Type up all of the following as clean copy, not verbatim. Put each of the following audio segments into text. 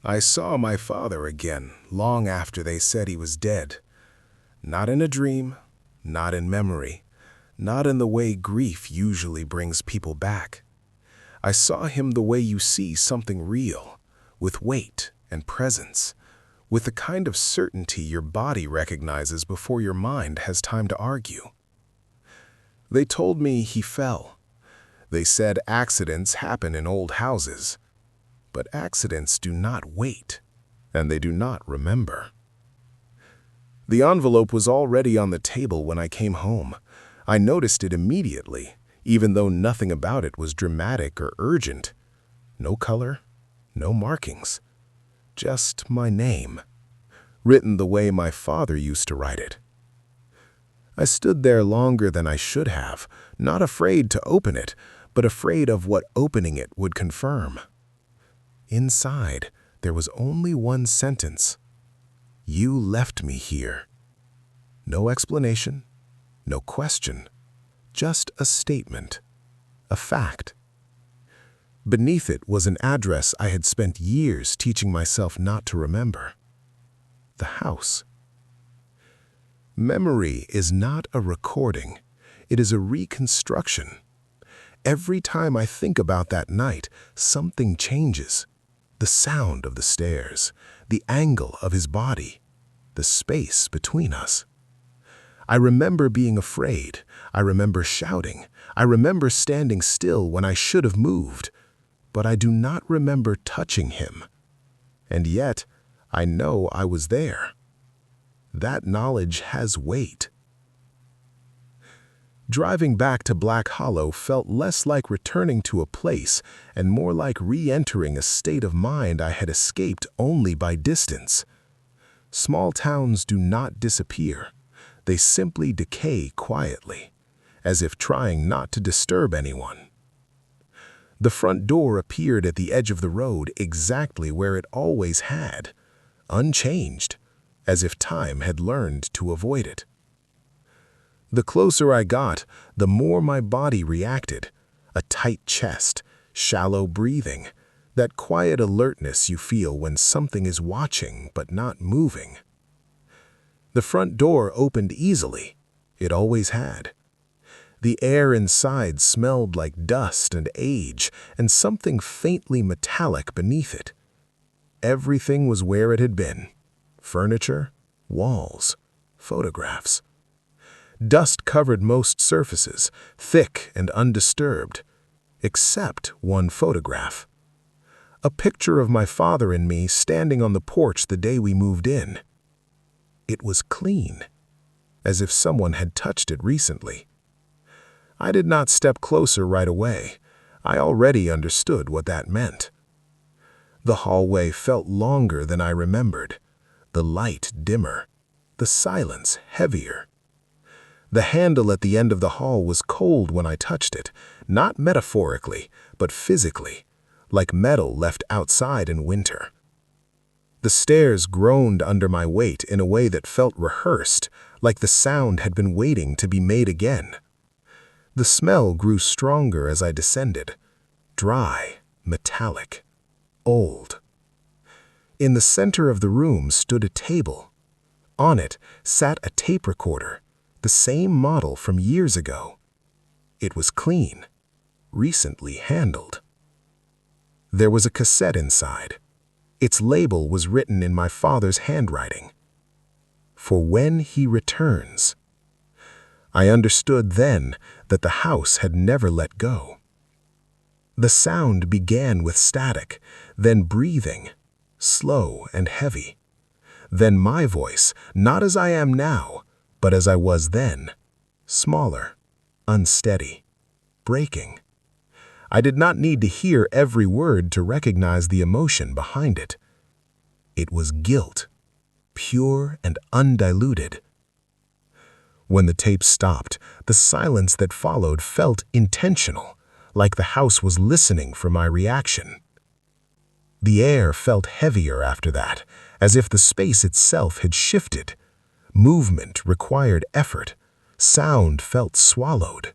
I saw my father again long after they said he was dead. Not in a dream, not in memory, not in the way grief usually brings people back. I saw him the way you see something real, with weight and presence, with the kind of certainty your body recognizes before your mind has time to argue. They told me he fell. They said accidents happen in old houses. But accidents do not wait, and they do not remember. The envelope was already on the table when I came home. I noticed it immediately, even though nothing about it was dramatic or urgent. No color, no markings. Just my name, written the way my father used to write it. I stood there longer than I should have, not afraid to open it, but afraid of what opening it would confirm. Inside, there was only one sentence. You left me here. No explanation, no question, just a statement, a fact. Beneath it was an address I had spent years teaching myself not to remember. The house. Memory is not a recording. It is a reconstruction. Every time I think about that night, something changes. The sound of the stairs, the angle of his body, the space between us. I remember being afraid. I remember shouting. I remember standing still when I should have moved. But I do not remember touching him. And yet, I know I was there. That knowledge has weight. Driving back to Black Hollow felt less like returning to a place and more like re-entering a state of mind I had escaped only by distance. Small towns do not disappear. They simply decay quietly, as if trying not to disturb anyone. The front door appeared at the edge of the road exactly where it always had, unchanged, as if time had learned to avoid it. The closer I got, the more my body reacted. A tight chest, shallow breathing, that quiet alertness you feel when something is watching but not moving. The front door opened easily. It always had. The air inside smelled like dust and age and something faintly metallic beneath it. Everything was where it had been. Furniture, walls, photographs. Dust covered most surfaces, thick and undisturbed, except one photograph. A picture of my father and me standing on the porch the day we moved in. It was clean, as if someone had touched it recently. I did not step closer right away. I already understood what that meant. The hallway felt longer than I remembered, the light dimmer, the silence heavier. The handle at the end of the hall was cold when I touched it, not metaphorically, but physically, like metal left outside in winter. The stairs groaned under my weight in a way that felt rehearsed, like the sound had been waiting to be made again. The smell grew stronger as I descended, dry, metallic, old. In the center of the room stood a table. On it sat a tape recorder, the same model from years ago. It was clean, recently handled. There was a cassette inside. Its label was written in my father's handwriting. For when he returns. I understood then that the house had never let go. The sound began with static, then breathing, slow and heavy. Then my voice, not as I am now, but as I was then, smaller, unsteady, breaking. I did not need to hear every word to recognize the emotion behind it. It was guilt, pure and undiluted. When the tape stopped, the silence that followed felt intentional, like the house was listening for my reaction. The air felt heavier after that, as if the space itself had shifted. Movement required effort. Sound felt swallowed.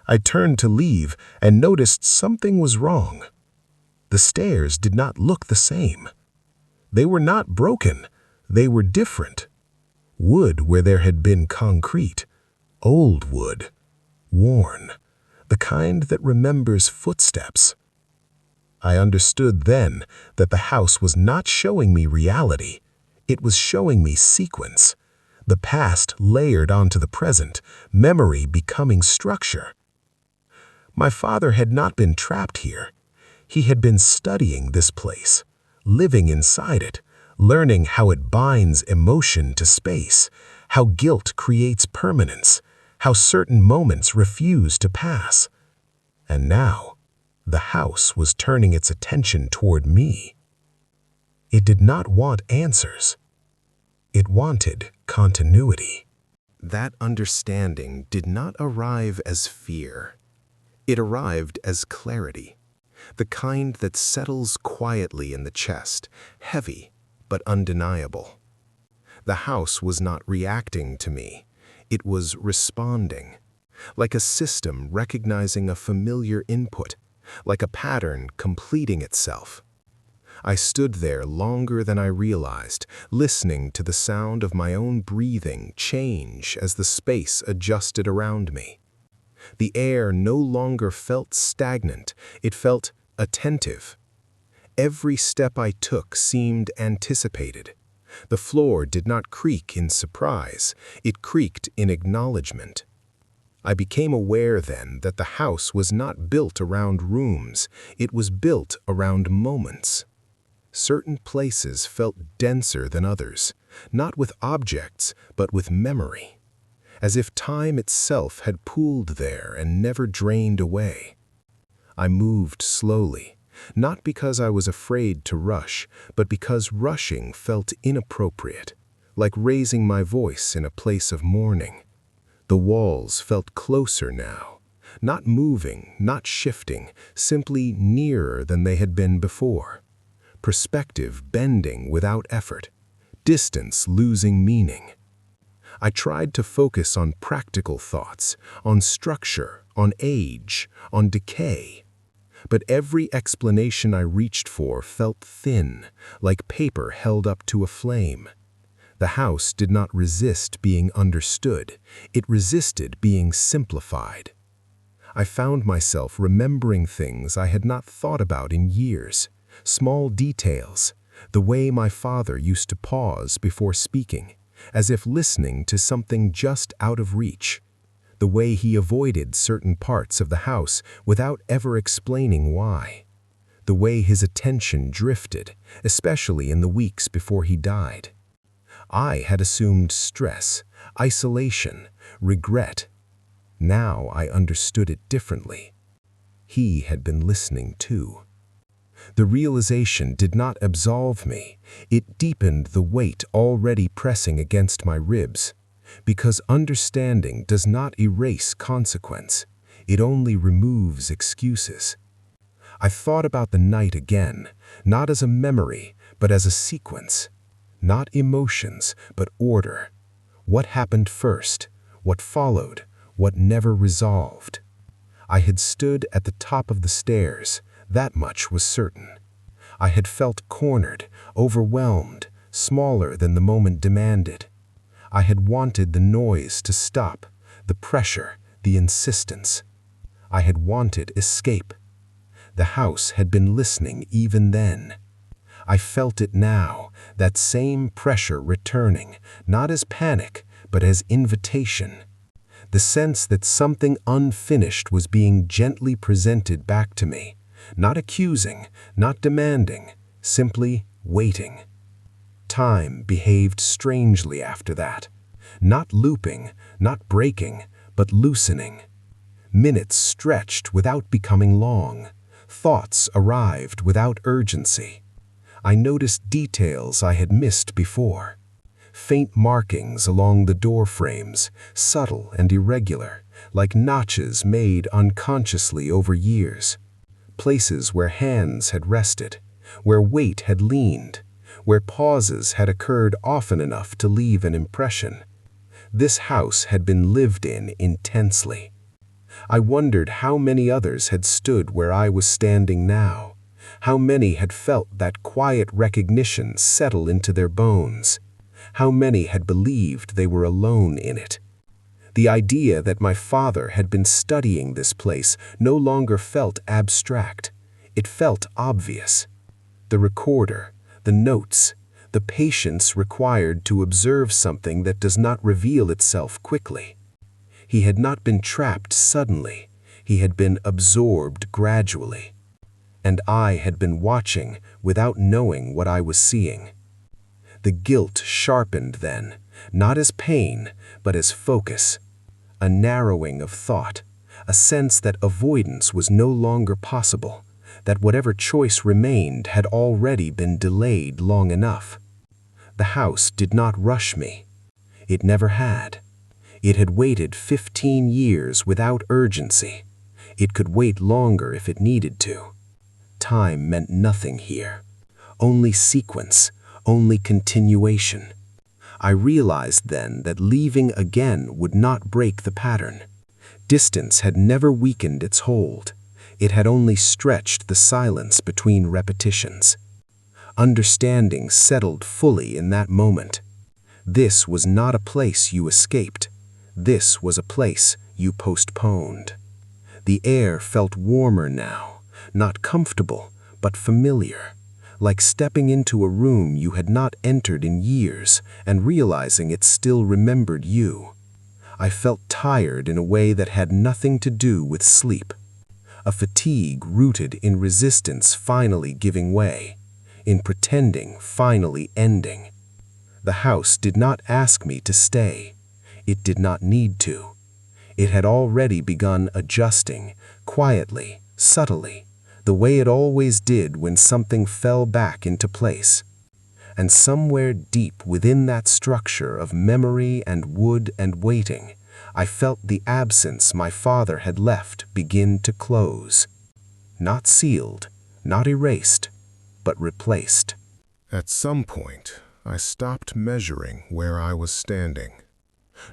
I turned to leave and noticed something was wrong. The stairs did not look the same. They were not broken. They were different. Wood where there had been concrete. Old wood. Worn. The kind that remembers footsteps. I understood then that the house was not showing me reality. It was showing me sequence. The past layered onto the present, memory becoming structure. My father had not been trapped here. He had been studying this place, living inside it, learning how it binds emotion to space, how guilt creates permanence, how certain moments refuse to pass. And now, the house was turning its attention toward me. It did not want answers. It wanted continuity. That understanding did not arrive as fear. It arrived as clarity, the kind that settles quietly in the chest, heavy but undeniable. The house was not reacting to me. It was responding, like a system recognizing a familiar input, like a pattern completing itself. I stood there longer than I realized, listening to the sound of my own breathing change as the space adjusted around me. The air no longer felt stagnant, it felt attentive. Every step I took seemed anticipated. The floor did not creak in surprise, it creaked in acknowledgement. I became aware then that the house was not built around rooms, it was built around moments. Certain places felt denser than others, not with objects, but with memory, as if time itself had pooled there and never drained away. I moved slowly, not because I was afraid to rush, but because rushing felt inappropriate, like raising my voice in a place of mourning. The walls felt closer now, not moving, not shifting, simply nearer than they had been before. Perspective bending without effort, distance losing meaning. I tried to focus on practical thoughts, on structure, on age, on decay. But every explanation I reached for felt thin, like paper held up to a flame. The house did not resist being understood, it resisted being simplified. I found myself remembering things I had not thought about in years. Small details, the way my father used to pause before speaking, as if listening to something just out of reach. The way he avoided certain parts of the house without ever explaining why. The way his attention drifted, especially in the weeks before he died. I had assumed stress, isolation, regret. Now I understood it differently. He had been listening too. The realization did not absolve me, it deepened the weight already pressing against my ribs. Because understanding does not erase consequence, it only removes excuses. I thought about the night again, not as a memory, but as a sequence. Not emotions, but order. What happened first? What followed? What never resolved? I had stood at the top of the stairs, that much was certain. I had felt cornered, overwhelmed, smaller than the moment demanded. I had wanted the noise to stop, the pressure, the insistence. I had wanted escape. The house had been listening even then. I felt it now, that same pressure returning, not as panic, but as invitation. The sense that something unfinished was being gently presented back to me, not accusing, not demanding, simply waiting. Time behaved strangely after that, not looping, not breaking, but loosening. Minutes stretched without becoming long. Thoughts arrived without urgency. I noticed details I had missed before. Faint markings along the door frames, subtle and irregular, like notches made unconsciously over years. Places where hands had rested, where weight had leaned, where pauses had occurred often enough to leave an impression. This house had been lived in intensely. I wondered how many others had stood where I was standing now. How many had felt that quiet recognition settle into their bones? How many had believed they were alone in it? The idea that my father had been studying this place no longer felt abstract. It felt obvious. The recorder, the notes, the patience required to observe something that does not reveal itself quickly. He had not been trapped suddenly. He had been absorbed gradually. And I had been watching without knowing what I was seeing. The guilt sharpened then, not as pain, but as focus. A narrowing of thought, a sense that avoidance was no longer possible, that whatever choice remained had already been delayed long enough. The house did not rush me. It never had. It had waited 15 years without urgency. It could wait longer if it needed to. Time meant nothing here. Only sequence, only continuation. I realized then that leaving again would not break the pattern. Distance had never weakened its hold. It had only stretched the silence between repetitions. Understanding settled fully in that moment. This was not a place you escaped. This was a place you postponed. The air felt warmer now, not comfortable, but familiar, like stepping into a room you had not entered in years and realizing it still remembered you. I felt tired in a way that had nothing to do with sleep. A fatigue rooted in resistance finally giving way, in pretending finally ending. The house did not ask me to stay. It did not need to. It had already begun adjusting, quietly, subtly, the way it always did when something fell back into place. And somewhere deep within that structure of memory and wood and waiting, I felt the absence my father had left begin to close. Not sealed, not erased, but replaced. At some point, I stopped measuring where I was standing.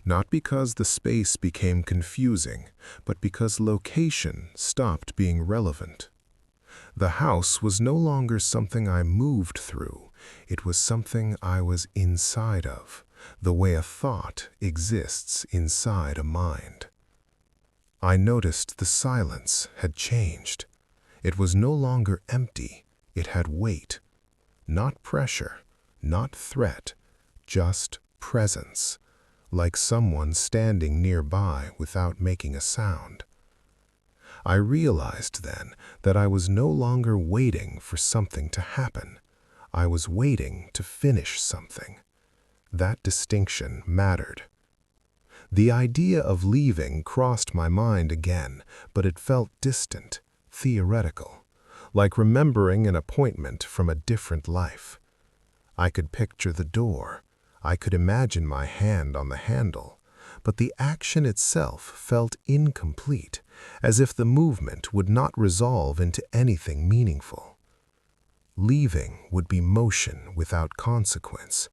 Not because the space became confusing, but because location stopped being relevant. The house was no longer something I moved through. It was something I was inside of, the way a thought exists inside a mind. I noticed the silence had changed. It was no longer empty. It had weight. Not pressure, not threat, just presence, like someone standing nearby without making a sound. I realized then that I was no longer waiting for something to happen. I was waiting to finish something. That distinction mattered. The idea of leaving crossed my mind again, but it felt distant, theoretical, like remembering an appointment from a different life. I could picture the door. I could imagine my hand on the handle, but the action itself felt incomplete, as if the movement would not resolve into anything meaningful. Leaving would be motion without consequence.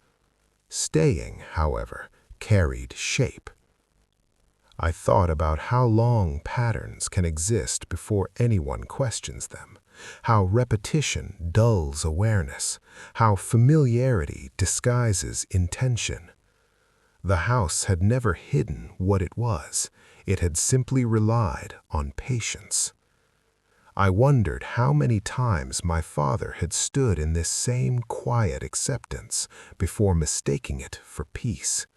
Staying, however, carried shape. I thought about how long patterns can exist before anyone questions them, how repetition dulls awareness, how familiarity disguises intention. The house had never hidden what it was. It had simply relied on patience. I wondered how many times my father had stood in this same quiet acceptance before mistaking it for peace.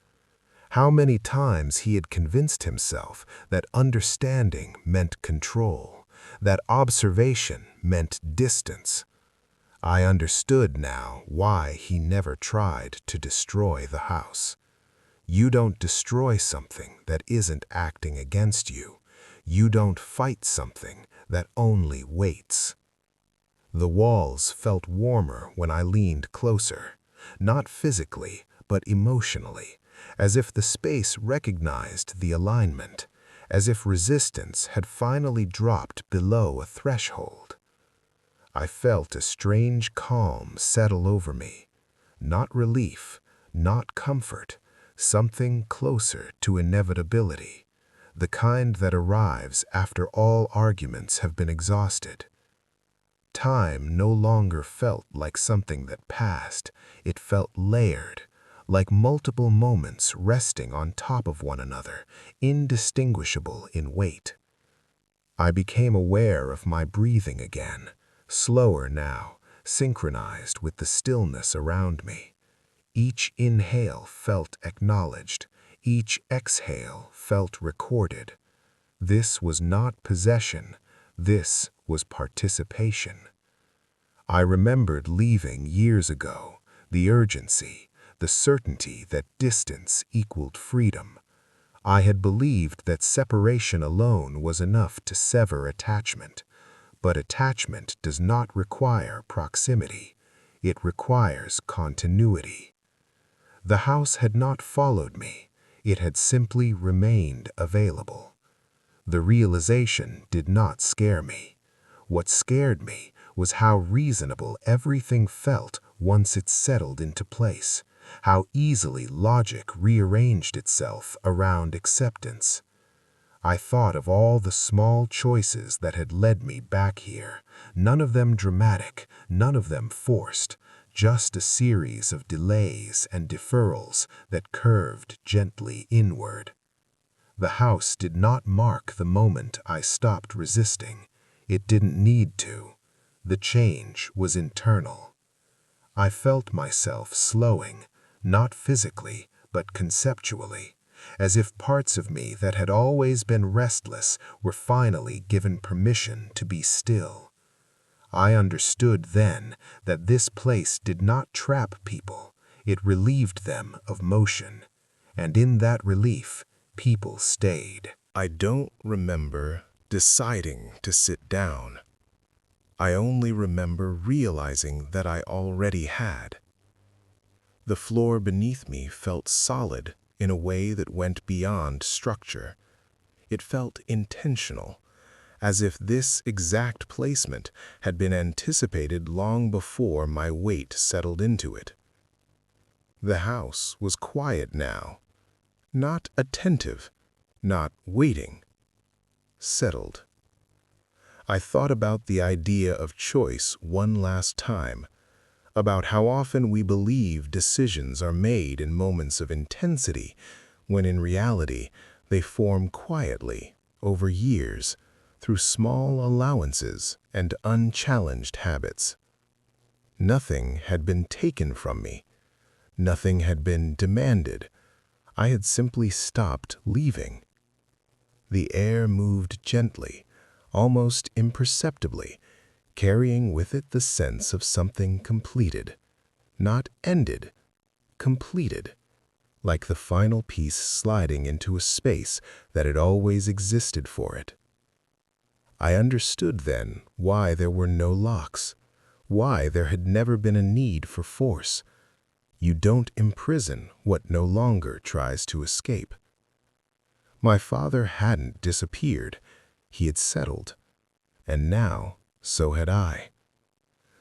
How many times he had convinced himself that understanding meant control, that observation meant distance. I understood now why he never tried to destroy the house. You don't destroy something that isn't acting against you. You don't fight something that only waits. The walls felt warmer when I leaned closer, not physically, but emotionally, as if the space recognized the alignment, as if resistance had finally dropped below a threshold. I felt a strange calm settle over me, not relief, not comfort, something closer to inevitability, the kind that arrives after all arguments have been exhausted. Time no longer felt like something that passed. It felt layered, like multiple moments resting on top of one another, indistinguishable in weight. I became aware of my breathing again, slower now, synchronized with the stillness around me. Each inhale felt acknowledged, each exhale felt recorded. This was not possession, this was participation. I remembered leaving years ago, the urgency, the certainty that distance equaled freedom. I had believed that separation alone was enough to sever attachment, but attachment does not require proximity. It requires continuity. The house had not followed me, it had simply remained available. The realization did not scare me. What scared me was how reasonable everything felt once it settled into place, how easily logic rearranged itself around acceptance. I thought of all the small choices that had led me back here, none of them dramatic, none of them forced, just a series of delays and deferrals that curved gently inward. The house did not mark the moment I stopped resisting. It didn't need to. The change was internal. I felt myself slowing, not physically, but conceptually, as if parts of me that had always been restless were finally given permission to be still. I understood then that this place did not trap people, it relieved them of motion, and in that relief, people stayed. I don't remember deciding to sit down. I only remember realizing that I already had. The floor beneath me felt solid in a way that went beyond structure. It felt intentional, as if this exact placement had been anticipated long before my weight settled into it. The house was quiet now, not attentive, not waiting, settled. I thought about the idea of choice one last time, about how often we believe decisions are made in moments of intensity, when in reality they form quietly, over years, through small allowances and unchallenged habits. Nothing had been taken from me. Nothing had been demanded. I had simply stopped leaving. The air moved gently, almost imperceptibly, carrying with it the sense of something completed. Not ended, completed, like the final piece sliding into a space that had always existed for it. I understood then why there were no locks, why there had never been a need for force. You don't imprison what no longer tries to escape. My father hadn't disappeared, he had settled, and now so had I.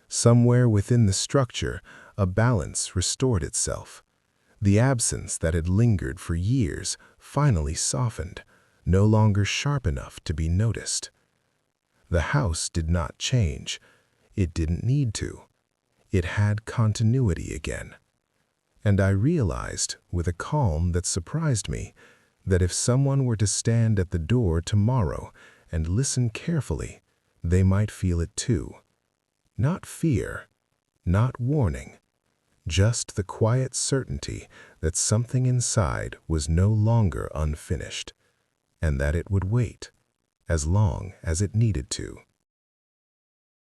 Somewhere within the structure, a balance restored itself. The absence that had lingered for years finally softened, no longer sharp enough to be noticed. The house did not change. It didn't need to. It had continuity again. And I realized, with a calm that surprised me, that if someone were to stand at the door tomorrow and listen carefully, they might feel it too. Not fear, not warning, just the quiet certainty that something inside was no longer unfinished, and that it would wait as long as it needed to.